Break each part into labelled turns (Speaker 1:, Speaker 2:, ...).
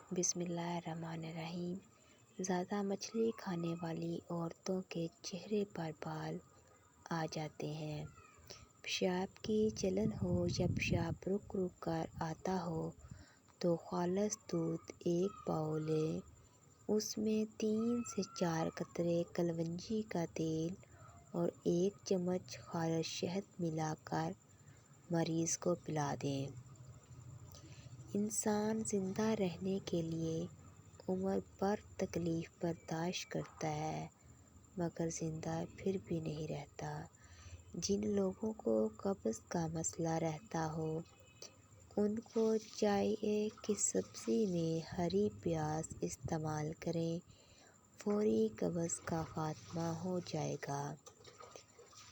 Speaker 1: بسم اللہ الرحمن الرحیم۔ زیادہ مچھلی کھانے والی عورتوں کے چہرے پر بال آ جاتے ہیں۔ پیشاب کی جلن ہو یا پیشاب رک رک کر آتا ہو تو خالص دودھ 1 پاؤ لیں۔ اس میں 3 سے 4 قطرے کلونجی کا تیل اور 1 چمچ خالص شہد ملا کر مریض کو پلا دیں۔ انسان زندہ رہنے کے لیے عمر بھر تکلیف برداشت کرتا ہے مگر زندہ پھر بھی نہیں رہتا۔ جن لوگوں کو قبض کا مسئلہ رہتا ہو ان کو چاہیے کہ سبزی میں ہری پیاز استعمال کریں، فوری قبض کا خاتمہ ہو جائے گا۔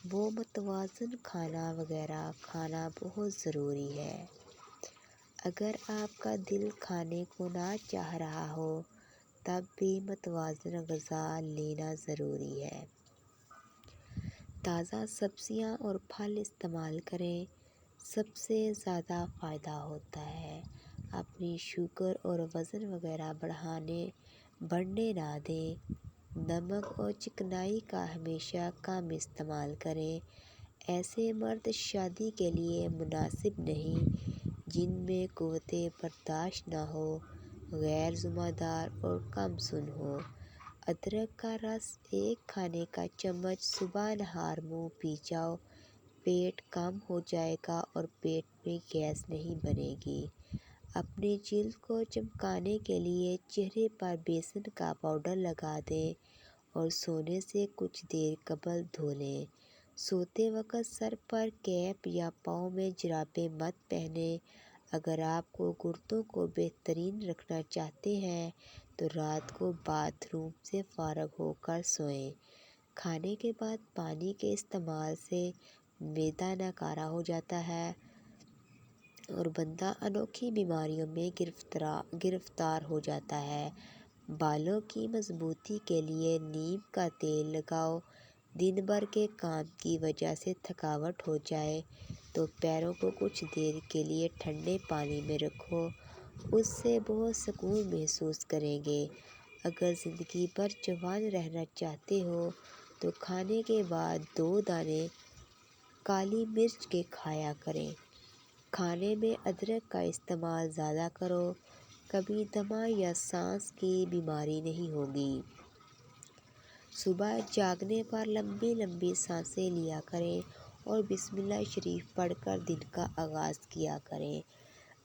Speaker 1: وہ متوازن کھانا وغیرہ کھانا بہت ضروری ہے۔ اگر آپ کا دل کھانے کو نہ چاہ رہا ہو تب بھی متوازن غذا لینا ضروری ہے۔ تازہ سبزیاں اور پھل استعمال کریں، سب سے زیادہ فائدہ ہوتا ہے۔ اپنی شوگر اور وزن وغیرہ بڑھنے نہ دیں۔ نمک اور چکنائی کا ہمیشہ کم استعمال کریں۔ ایسے مرد شادی کے لیے مناسب نہیں جن میں قوت برداشت نہ ہو، غیر ذمہ دار اور کم سن ہو۔ ادرک کا رس 1 کھانے کا چمچ صبح نہار منہ پی جاؤ، پیٹ کم ہو جائے گا اور پیٹ میں گیس نہیں بنے گی۔ اپنی جلد کو چمکانے کے لیے چہرے پر بیسن کا پاؤڈر لگا دیں اور سونے سے کچھ دیر قبل دھو لیں۔ سوتے وقت سر پر کیپ یا پاؤں میں جرابیں مت پہنیں۔ اگر آپ کو گردوں کو بہترین رکھنا چاہتے ہیں تو رات کو باتھ روم سے فارغ ہو کر سوئیں۔ کھانے کے بعد پانی کے استعمال سے معدہ ناکارہ ہو جاتا ہے اور بندہ انوکھی بیماریوں میں گرفتار ہو جاتا ہے۔ بالوں کی مضبوطی کے لیے نیم کا تیل لگاؤ۔ دن بھر کے کام کی وجہ سے تھکاوٹ ہو جائے تو پیروں کو کچھ دیر کے لیے ٹھنڈے پانی میں رکھو، اس سے بہت سکون محسوس کریں گے۔ اگر زندگی بھر جوان رہنا چاہتے ہو تو کھانے کے بعد 2 دانے کالی مرچ کے کھایا کریں۔ کھانے میں ادرک کا استعمال زیادہ کرو، کبھی دمہ یا سانس کی بیماری نہیں ہوگی۔ صبح جاگنے پر لمبی لمبی سانسیں لیا کریں اور بسم اللہ شریف پڑھ کر دن کا آغاز کیا کریں۔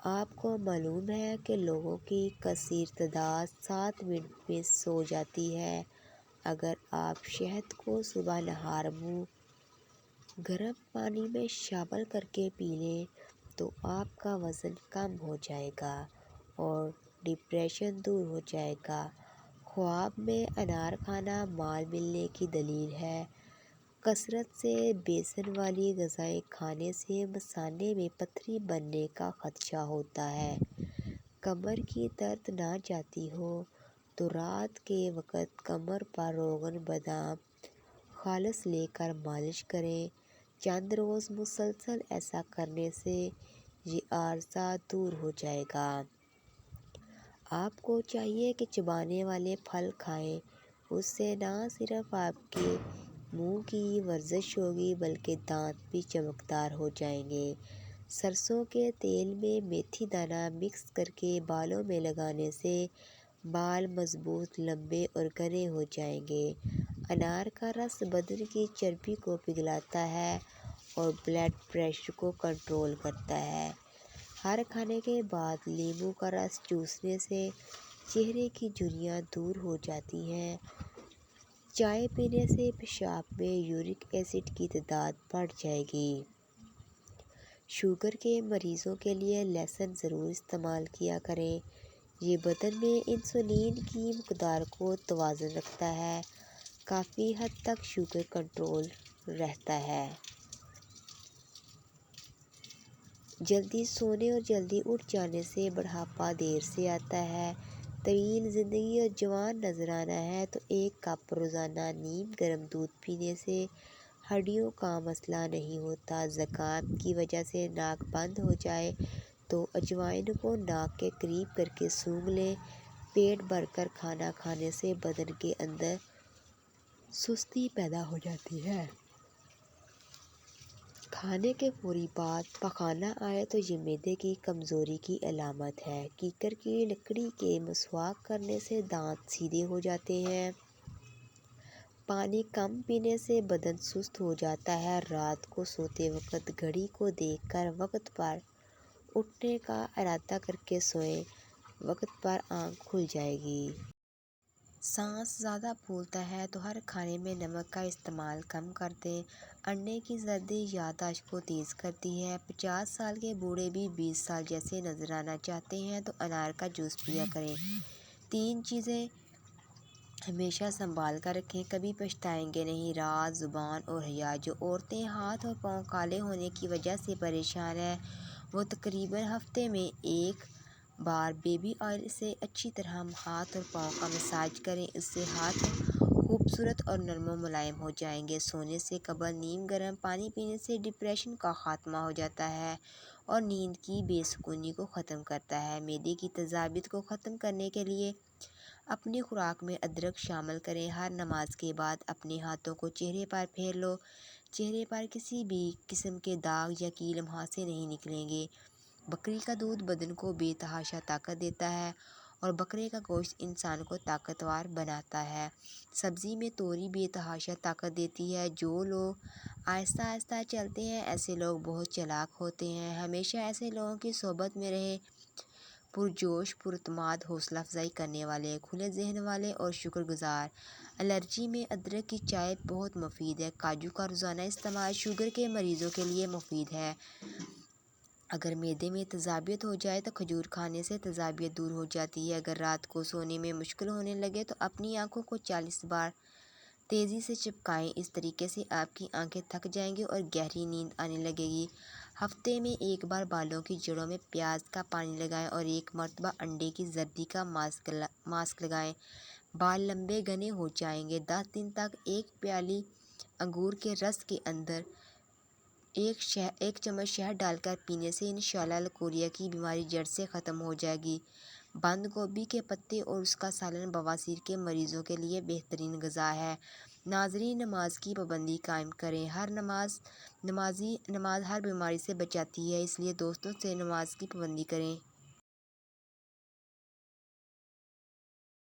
Speaker 1: آپ کو معلوم ہے کہ لوگوں کی کثیر تعداد 7 منٹ میں سو جاتی ہے۔ اگر آپ شہد کو صبح نہار منہ گرم پانی میں شامل کرکے پی لیں تو آپ کا وزن کم ہو جائے گا اور ڈپریشن دور ہو جائے گا۔ خواب میں انار کھانا مال ملنے کی دلیل ہے۔ کثرت سے بیسن والی غذائیں کھانے سے مثانے میں پتھری بننے کا خدشہ ہوتا ہے۔ کمر کی درد نہ جاتی ہو تو رات کے وقت کمر پر روغن بادام خالص لے کر مالش کریں۔ چند روز مسلسل ایسا کرنے سے یہ عارضہ دور ہو جائے گا۔ آپ کو چاہیے کہ چبانے والے پھل کھائیں، اس سے نہ صرف آپ کے منہ کی ورزش ہوگی بلکہ دانت بھی چمکدار ہو جائیں گے۔ سرسوں کے تیل میں میتھی دانہ مکس کرکے بالوں میں لگانے سے بال مضبوط، لمبے اور گھنے ہو جائیں گے۔ انار کا رس بدن کی چربی کو پگھلاتا ہے اور بلڈ پریشر کو کنٹرول کرتا ہے۔ ہر کھانے کے بعد لیموں کا رس چوسنے سے چہرے کی جھریاں دور ہو جاتی ہیں۔ چائے پینے سے پیشاب میں یورک ایسڈ کی تعداد بڑھ جائے گی۔ شوگر کے مریضوں کے لیے لہسن ضرور استعمال کیا کریں، یہ بدن میں انسولین کی مقدار کو توازن رکھتا ہے، کافی حد تک شوگر کنٹرول رہتا ہے۔ جلدی سونے اور جلدی اٹھ جانے سے بڑھاپا دیر سے آتا ہے۔ طویل زندگی اور جوان نظر آنا ہے تو 1 کپ روزانہ نیم گرم دودھ پینے سے ہڈیوں کا مسئلہ نہیں ہوتا۔ زکام کی وجہ سے ناک بند ہو جائے تو اجوائن کو ناک کے قریب کرکے سونگھ لیں، پیٹ بھر کر کھانا کھانے سے بدن کے اندر سستی پیدا ہو جاتی ہے۔ کھانے کے فوری بعد پخانہ آئے تو یہ معدے کی کمزوری کی علامت ہے۔ کیکر کی لکڑی کے مسواک کرنے سے دانت سیدھے ہو جاتے ہیں۔ پانی کم پینے سے بدن سست ہو جاتا ہے۔ رات کو سوتے وقت گھڑی کو دیکھ کر وقت پر اٹھنے کا ارادہ کر کے سوئیں، وقت پر آنکھ کھل جائے گی۔ سانس زیادہ پھولتا ہے تو ہر کھانے میں نمک کا استعمال کم کر دیں۔ انڈے کی زردی یادداشت کو تیز کرتی ہے۔ 50 سال کے بوڑھے بھی 20 سال جیسے نظر آنا چاہتے ہیں تو انار کا جوس پیا کریں۔ 3 چیزیں ہمیشہ سنبھال کر رکھیں، کبھی پچھتائیں گے نہیں: راز، زبان اور حیا۔ جو عورتیں ہاتھ اور پاؤں کالے ہونے کی وجہ سے پریشان ہیں وہ تقریباً ہفتے میں 1 بار بیبی آئل سے اچھی طرح ہاتھ اور پاؤں کا مساج کریں، اس سے ہاتھ خوبصورت اور نرم و ملائم ہو جائیں گے۔ سونے سے قبل نیم گرم پانی پینے سے ڈپریشن کا خاتمہ ہو جاتا ہے اور نیند کی بے سکونی کو ختم کرتا ہے۔ معدے کی تیزابیت کو ختم کرنے کے لیے اپنی خوراک میں ادرک شامل کریں۔ ہر نماز کے بعد اپنے ہاتھوں کو چہرے پر پھیر لو، چہرے پر کسی بھی قسم کے داغ یا کیل ہاتھ سے نہیں نکلیں گے۔ بکری کا دودھ بدن کو بے تحاشا طاقت دیتا ہے اور بکرے کا گوشت انسان کو طاقتور بناتا ہے۔ سبزی میں توری بے تحاشا طاقت دیتی ہے۔ جو لوگ آہستہ آہستہ چلتے ہیں ایسے لوگ بہت چالاک ہوتے ہیں۔ ہمیشہ ایسے لوگوں کی صحبت میں رہیں، پرجوش، پراعتماد، حوصلہ افزائی کرنے والے، کھلے ذہن والے اور شکر گزار۔ الرجی میں ادرک کی چائے بہت مفید ہے۔ کاجو کا روزانہ استعمال شوگر کے مریضوں کے لیے مفید ہے۔ اگر معدے میں تیزابیت ہو جائے تو کھجور کھانے سے تیزابیت دور ہو جاتی ہے۔ اگر رات کو سونے میں مشکل ہونے لگے تو اپنی آنکھوں کو 40 بار تیزی سے چپکائیں، اس طریقے سے آپ کی آنکھیں تھک جائیں گی اور گہری نیند آنے لگے گی۔ ہفتے میں 1 بار بالوں کی جڑوں میں پیاز کا پانی لگائیں اور 1 مرتبہ انڈے کی زردی کا ماسک لگائیں، بال لمبے گھنے ہو جائیں گے۔ 10 دن تک 1 پیالی انگور کے رس کے اندر 1 چمچ شہد ڈال کر پینے سے انشاءاللہ لکوریا کی بیماری جڑ سے ختم ہو جائے گی۔ بند گوبھی کے پتے اور اس کا سالن بواسیر کے مریضوں کے لیے بہترین غذا ہے۔ ناظرین، نماز کی پابندی قائم کریں۔ نماز ہر بیماری سے بچاتی ہے، اس لیے دوستوں سے نماز کی پابندی کریں۔